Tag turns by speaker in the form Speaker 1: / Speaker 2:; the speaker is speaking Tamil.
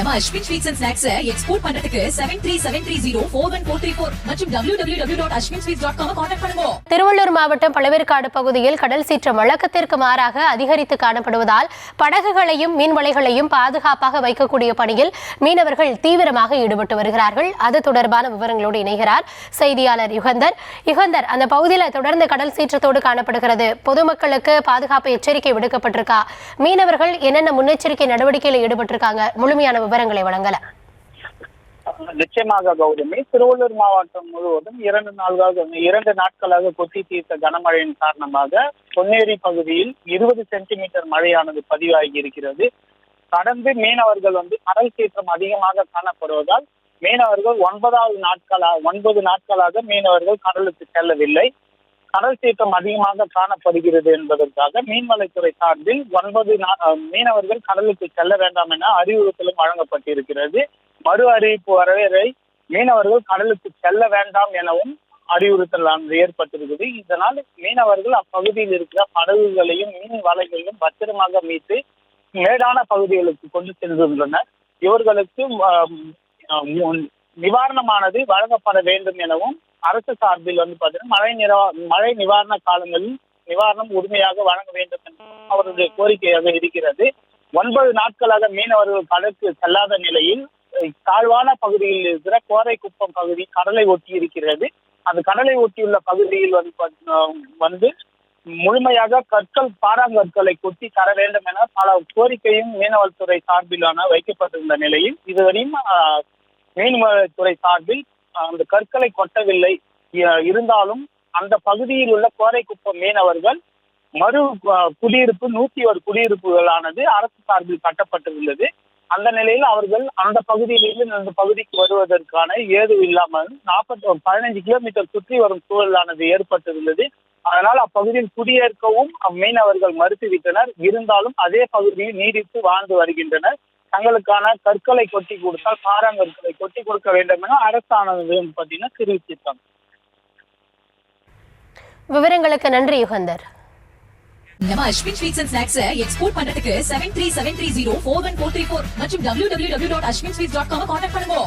Speaker 1: நம்ம Ashwin sweets and snacks export பண்றதுக்கு 7373041434 மற்றும் www.ashwinsweets.com கான்டாக்ட் பண்ணுங்க.
Speaker 2: திருவள்ளூர் மாவட்டம் பழவேற்காடு பகுதியில் கடல் சீற்றம் வழக்கத்திற்கு மாறாக அதிகரித்து காணப்படுவதால் படகுகளையும் மீன்வலைகளையும் பாதுகாப்பாக வைக்கக்கூடிய பணியில் மீனவர்கள் தீவிரமாக ஈடுபட்டு வருகிறார்கள். அது தொடர்பான விவரங்களோடு இணைகிறார் செய்தியாளர் யுகந்தர். அந்த பகுதியில் தொடர்ந்து கடல் சீற்றத்தோடு காணப்படுகிறது. பொதுமக்களுக்கு பாதுகாப்பு எச்சரிக்கை விடுக்கப்பட்டிருக்கா? மீனவர்கள் என்னென்ன முன்னெச்சரிக்கை நடவடிக்கையில் ஈடுபட்டிருக்காங்க? முழுமையான விவரங்களை வழங்கல.
Speaker 3: நிச்சயமாக கௌதமி, திருவள்ளூர் மாவட்டம் முழுவதும் 2 நாட்களாக கொட்டி தீர்த்த கனமழையின் காரணமாக பொன்னேரி பகுதியில் 20 சென்டிமீட்டர் மழையானது பதிவாகி இருக்கிறது. கடந்து மீனவர்கள் கடல் சீற்றம் அதிகமாக காணப்படுவதால் மீனவர்கள் 9 நாட்களாக மீனவர்கள் கடலுக்கு செல்லவில்லை. கடல் சீற்றம் அதிகமாக காணப்படுகிறது என்பதற்காக மீன்வளத்துறை சார்பில் 9 மீனவர்கள் கடலுக்கு செல்ல வேண்டாம் என அறிவுறுத்தலும் வழங்கப்பட்டிருக்கிறது. மறு அறிவிப்பு வரை மீனவர்கள் கடலுக்கு செல்ல வேண்டாம் எனவும் அறிவுறுத்தல் ஏற்பட்டிருக்கிறது. இதனால் மீனவர்கள் அப்பகுதியில் இருக்கிற படகுகளையும் மீன் வலைகளையும் பத்திரமாக மீட்டு மேடான பகுதிகளுக்கு கொண்டு சென்றுள்ளனர். இவர்களுக்கு நிவாரணமானது வழங்கப்பட வேண்டும் எனவும் அரசு சார்பில் பாத்தீங்கன்னா மழை நிவாரண காலங்களில் நிவாரணம் உரிமையாக வழங்க வேண்டும் என்று அவருடைய கோரிக்கையாக இருக்கிறது. 9 நாட்களாக மீனவர்கள் கடலுக்கு செல்லாத நிலையில் தாழ்வான பகுதியில் இருக்கிற கோரைக்குப்பம் பகுதி கடலை ஒட்டி இருக்கிறது. அந்த கடலை ஒட்டியுள்ள பகுதியில் முழுமையாக பாறாங்கற்களை கொட்டி தர வேண்டும் என பல கோரிக்கையும் மீனவத்துறை சார்பிலான வைக்கப்பட்டிருந்த நிலையில் இதுவரையும் மீன்வளத்துறை சார்பில் அந்த கற்களை கொட்டவில்லை. இருந்தாலும் அந்த பகுதியில் உள்ள கோரைக்குப்பம் மீனவர்கள் மறு குடியிருப்பு 101 குடியிருப்புகளானது அரசு சார்பில் கட்டப்பட்டிருந்தது. அந்த நிலையில் அவர்கள் அந்த பகுதியிலிருந்து அந்த பகுதிக்கு வருவதற்கான ஏது இல்லாமல் 15 கிலோமீட்டர் சுற்றி வரும் சூழலானது ஏற்பட்டிருந்தது. அதனால் அப்பகுதியில் குடியேற்கவும் மீனவர்கள் மறுத்துவிட்டனர். இருந்தாலும் அதே பகுதியில் நீடித்து வாழ்ந்து வருகின்றனர். தங்களுக்கான கற்களை கொட்டி கொடுத்தால் பாறாங்கற்களை கொட்டி கொடுக்க வேண்டும் என அரசானது தெரிவித்திருக்காங்க.
Speaker 2: விவரங்களுக்கு நன்றி யுகந்தர்.
Speaker 1: நம்ம Ashwin sweets and snacks export பண்றதுக்கு 7373041434 மற்றும் www.ashwinsweets.com கான்டாக்ட் பண்ணுங்க.